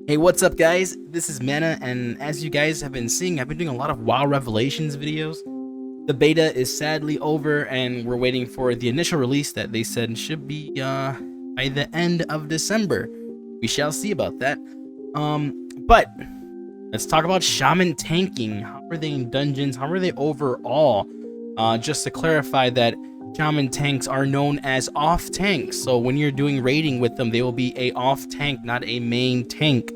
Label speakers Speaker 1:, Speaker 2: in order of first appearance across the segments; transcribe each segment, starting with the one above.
Speaker 1: Hey, what's up guys? This is Mana, and as you guys have been seeing, I've been doing a lot of WoW Revelations videos. The beta is sadly over, and we're waiting for the initial release that they said should be by the end of December. We shall see about that. But let's talk about Shaman tanking. How are they in dungeons? How are they overall? Just to clarify that Shaman tanks are known as off tanks. So when you're doing raiding with them, they will be a off tank, not a main tank.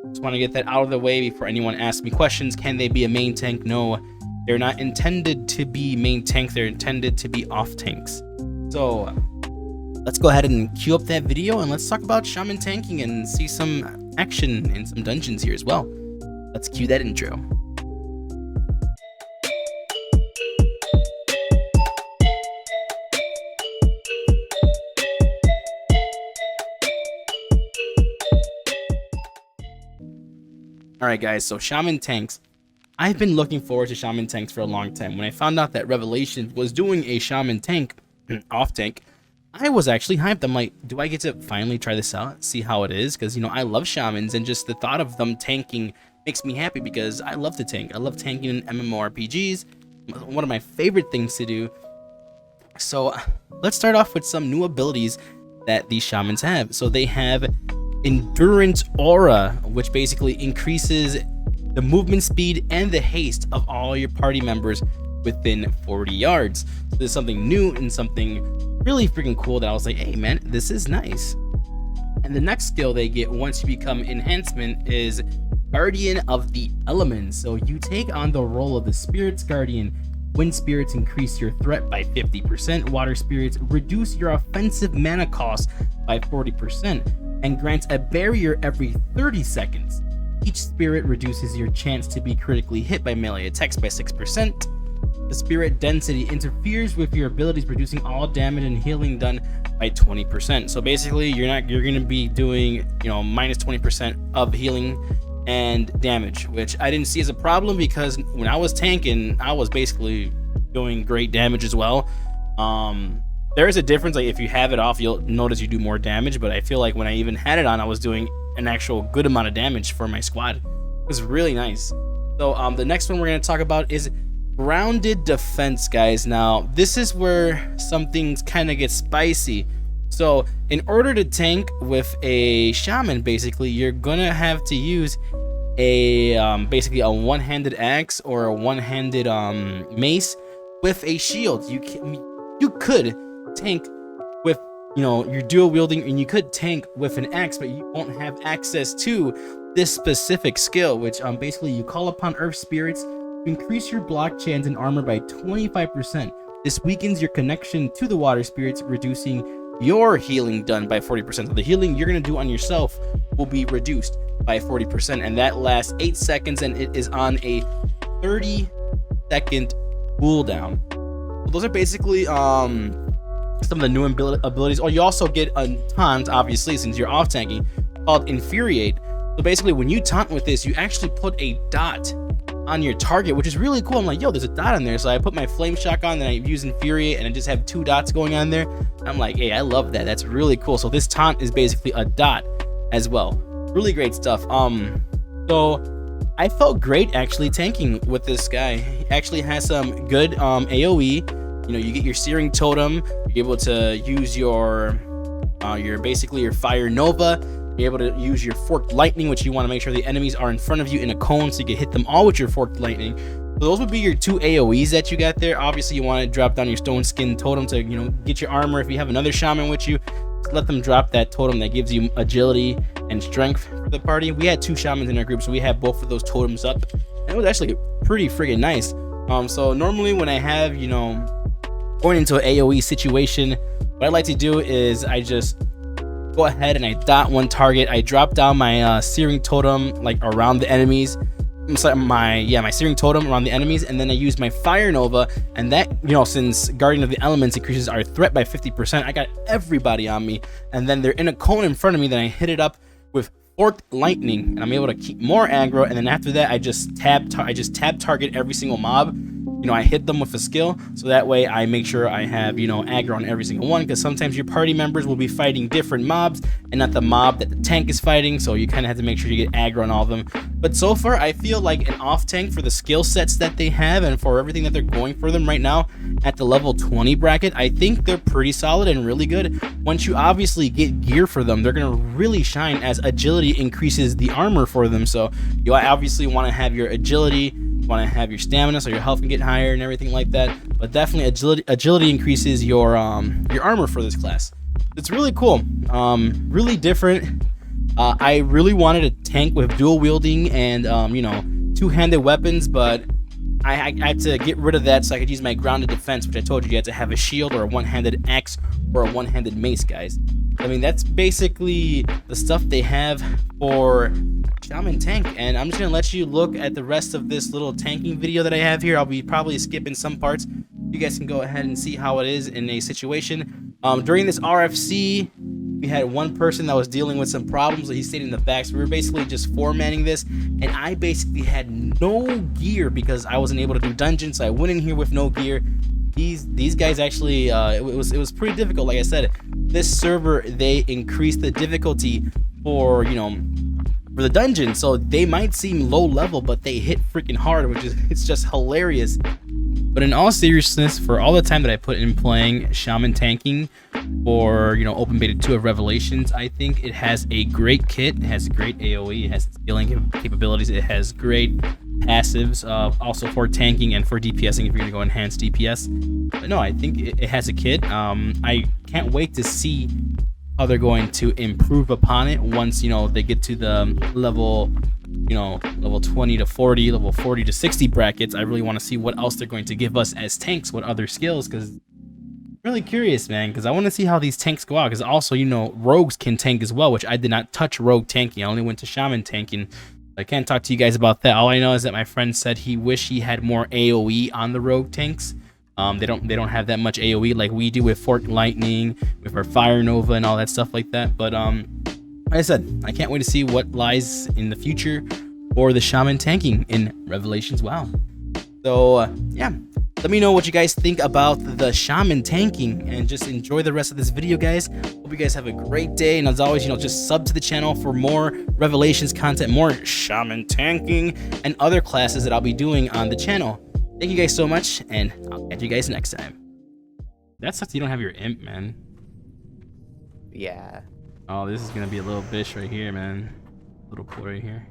Speaker 1: Just want to get that out of the way before anyone asks me questions. Can they be a main tank? No, they're not intended to be main tank. They're intended to be off tanks. So let's go ahead and queue up that video and let's talk about Shaman tanking and see some action in some dungeons here as well. Let's cue that intro. Alright guys, so Shaman tanks. I've been looking forward to Shaman tanks for a long time. When I found out that Revelation was doing a Shaman tank, off tank, I was actually hyped. I'm like, do I get to finally try this out, see how it is? Because, you know, I love Shamans, and just the thought of them tanking makes me happy because I love to tank. I love tanking in MMORPGs. One of my favorite things to do. So let's start off with some new abilities that these Shamans have. So they have Endurance Aura, which basically increases the movement speed and the haste of all your party members within 40 yards. So there's something new and something really freaking cool that I was like, hey man, this is nice. And the next skill they get once you become enhancement is Guardian of the Elements. So you take on the role of the Spirits Guardian. Wind spirits increase your threat by 50%, water spirits reduce your offensive mana cost by 40%, and grants a barrier every 30 seconds. Each spirit reduces your chance to be critically hit by melee attacks by 6%. The spirit density interferes with your abilities, reducing all damage and healing done by 20%. So basically you're gonna be doing, you know, minus 20% of healing and damage, which I didn't see as a problem because when I was tanking, I was basically doing great damage as well. There is a difference, like if you have it off, you'll notice you do more damage, but I feel like when I even had it on, I was doing an actual good amount of damage for my squad. It was really nice. So the next one we're going to talk about is Grounded Defense, guys. Now this is where some things kind of get spicy. So in order to tank with a Shaman, basically you're gonna have to use a basically a one-handed axe or a one-handed mace with a shield. You could tank with, you know, you're dual wielding, and you could tank with an axe, but you won't have access to this specific skill, which basically you call upon earth spirits to increase your block chance and armor by 25%. This weakens your connection to the water spirits, reducing your healing done by 40%. So the healing you're gonna do on yourself will be reduced by 40%, and that lasts 8 seconds, and it is on a 30-second cooldown. So those are basically some of the new abilities. Oh, you also get a taunt, obviously, since you're off tanking, called Infuriate. So basically when you taunt with this, you actually put a dot on your target, which is really cool. I'm like, yo, there's a dot on there. So I put my flame shock on, then I use Infuriate, and I just have 2 dots going on there. I'm like, hey, I love that. That's really cool. So this taunt is basically a dot as well. Really great stuff. So I felt great actually tanking with this guy. He actually has some good AoE. You know, you get your Searing Totem, you're able to use your basically your Fire Nova, you're able to use your Forked Lightning, which you want to make sure the enemies are in front of you in a cone so you can hit them all with your Forked Lightning. So those would be your 2 AoEs that you got there. Obviously you want to drop down your Stone Skin Totem to, you know, get your armor. If you have another Shaman with you, let them drop that totem that gives you agility and strength for the party. We had 2 Shamans in our group, so we had both of those totems up, and it was actually pretty friggin' nice. So normally when I have, you know, going into an AoE situation, what I like to do is I just go ahead and I dot one target. I drop down my Searing Totem like around the enemies. My Searing Totem around the enemies, and then I use my Fire Nova, and that, you know, since Guardian of the Elements increases our threat by 50%, I got everybody on me, and then they're in a cone in front of me. Then I hit it up with Forked Lightning, and I'm able to keep more aggro. And then after that, I just tab target every single mob. I hit them with a skill, so that way I make sure I have, aggro on every single one, because sometimes your party members will be fighting different mobs and not the mob that the tank is fighting, so you kind of have to make sure you get aggro on all of them. But so far, I feel like an off tank, for the skill sets that they have and for everything that they're going for them right now at the level 20 bracket, I think they're pretty solid and really good. Once you obviously get gear for them, they're going to really shine as agility increases the armor for them. So you obviously want to have your agility, want to have your stamina so your health can get higher and everything like that, but definitely agility increases your armor for this class. It's really cool, really different. I really wanted a tank with dual wielding and two-handed weapons, but I had to get rid of that so I could use my grounded defense, which I told you had to have a shield or a one-handed axe or a one-handed mace, guys. I mean, that's basically the stuff they have for Shaman Tank, and I'm just gonna let you look at the rest of this little tanking video that I have here. I'll be probably skipping some parts. You guys can go ahead and see how it is in a situation. During this RFC, we had one person that was dealing with some problems, so he stayed in the back, so we were basically just four-manning this, and I basically had no gear because I wasn't able to do dungeons, so I went in here with no gear. These guys actually, it was pretty difficult. Like I said, this server, they increased the difficulty for for the dungeon, so they might seem low level, but they hit freaking hard, which is, it's just hilarious. But in all seriousness, for all the time that I put in playing Shaman tanking for open beta 2 of Revelations, I think it has a great kit. It has great AoE, it has skilling capabilities, it has great passives, also for tanking and for DPSing if you're gonna go enhanced DPS. But no, I think it has a kit. I can't wait to see how they're going to improve upon it once they get to the level level 20 to 40, level 40 to 60 brackets. I really want to see what else they're going to give us as tanks, what other skills, because I'm really curious, man, because I want to see how these tanks go out, because also rogues can tank as well, which I did not touch rogue tanking. I only went to Shaman tanking. I can't talk to you guys about that. All I know is that my friend said he wished he had more AoE on the rogue tanks. They don't have that much AoE like we do with Fork Lightning, with our Fire Nova and all that stuff like that. But like I said, I can't wait to see what lies in the future for the Shaman tanking in Revelations WoW. So yeah, let me know what you guys think about the Shaman tanking, and just enjoy the rest of this video, guys. Hope you guys have a great day, and as always, just sub to the channel for more Revelations content, more Shaman tanking, and other classes that I'll be doing on the channel. Thank you guys so much, and I'll catch you guys next time. That sucks you don't have your imp, man.
Speaker 2: Yeah.
Speaker 1: Oh, this is gonna be a little bitch right here, man. Little pull right here.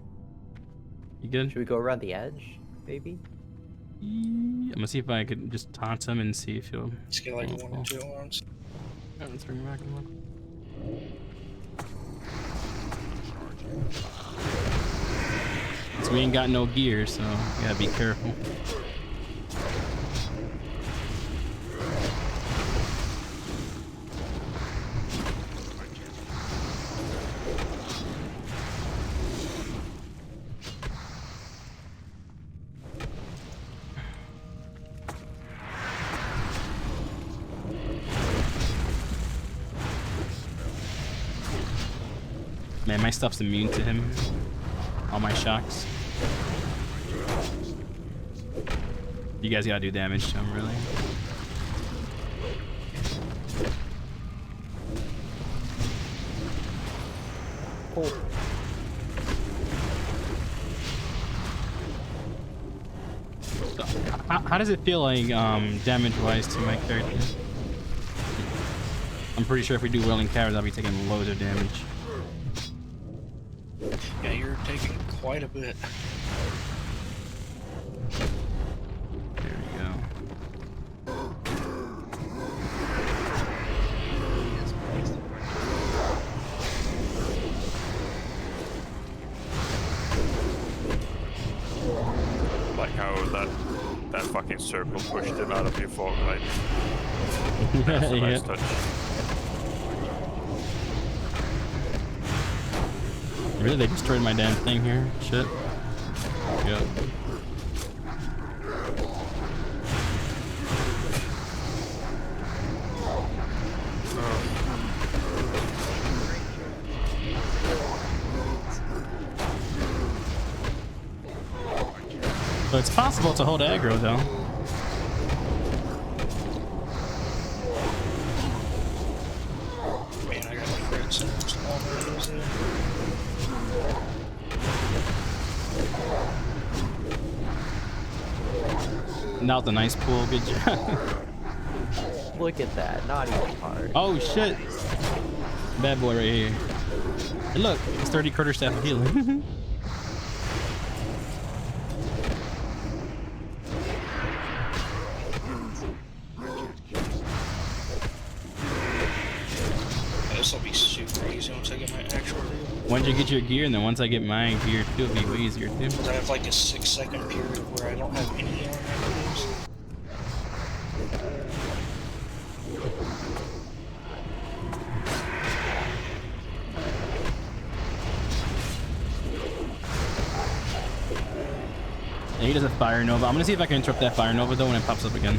Speaker 1: You good?
Speaker 2: Should we go around the edge, maybe?
Speaker 1: I'm gonna see if I could just taunt him and see if he'll...
Speaker 3: Just get like 1 or 2 alarms.
Speaker 1: Yeah, let's bring him back and look. So we ain't got no gear, so we gotta be careful. Man, my stuff's immune to him. All my shocks. You guys gotta do damage to him, really.
Speaker 2: Oh.
Speaker 1: So, how does it feel like damage-wise to my character? I'm pretty sure if we do Whirling Towers, I'll be taking loads of damage.
Speaker 3: Yeah, you're taking quite a bit.
Speaker 1: There we go.
Speaker 4: Like how that fucking circle pushed him out of your forklight. That's a nice touch.
Speaker 1: Really? They destroyed my damn thing here? Shit. Yep. So it's possible to hold aggro though. That was a nice pull. Good job.
Speaker 2: Look at that. Not even hard.
Speaker 1: Oh shit. Bad boy right here. Hey, look, it's 30 quarter staff of healing.
Speaker 3: This will be super easy once I get my actual deal.
Speaker 1: Once you get your gear, and then once I get my gear too, it'll be way easier too.
Speaker 3: 'Cause I have like a 6-second period where I don't have any on my moves.
Speaker 1: And he does a fire nova. I'm gonna see if I can interrupt that fire nova though when it pops up again.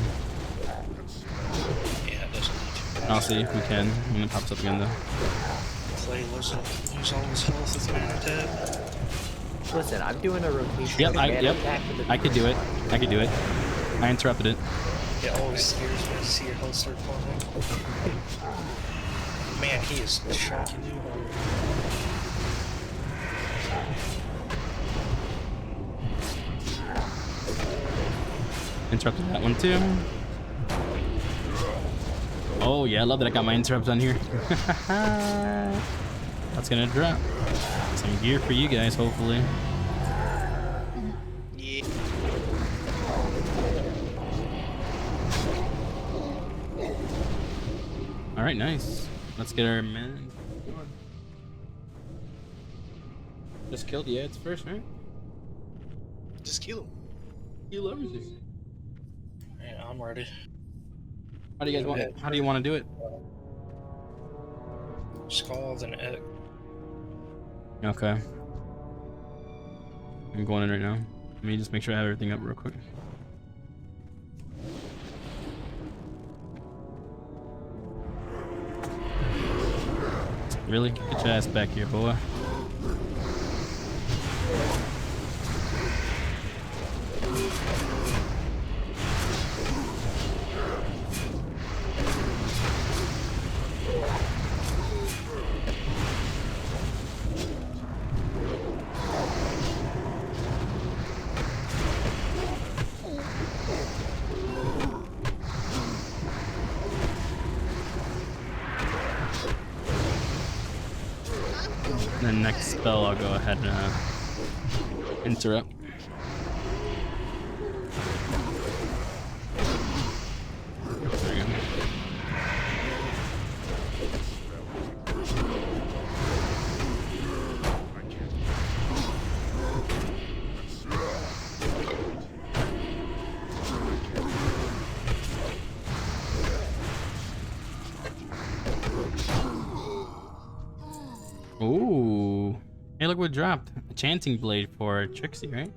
Speaker 3: Yeah, it doesn't need to.
Speaker 1: I'll see if we can when it pops up again though.
Speaker 3: Clay doesn't use all his health with mana tab.
Speaker 2: Listen, I'm doing a rotation.
Speaker 1: Yep,
Speaker 2: of mana attack with the
Speaker 1: I could do it. I could do it. I interrupted it.
Speaker 3: It always scares me to see your health start falling. Man, he is shocking you.
Speaker 1: Interrupted that one too. Oh yeah, I love that I got my interrupt on here. That's gonna drop some gear for you guys, hopefully.
Speaker 3: Yeah.
Speaker 1: All right, nice. Let's get our man. Just killed the ads first, right?
Speaker 3: Just kill him.
Speaker 1: Kill everything.
Speaker 3: Yeah, I'm ready.
Speaker 1: How do you guys want? How do you want to do it?
Speaker 3: Scald and Ek.
Speaker 1: Okay. I'm going in right now. Let me just make sure I have everything up real quick. Really? Get your ass back here, boy. The next spell, I'll go ahead and interrupt. There we go. Ooh. Hey, look what dropped. A chanting blade for Trixie, right?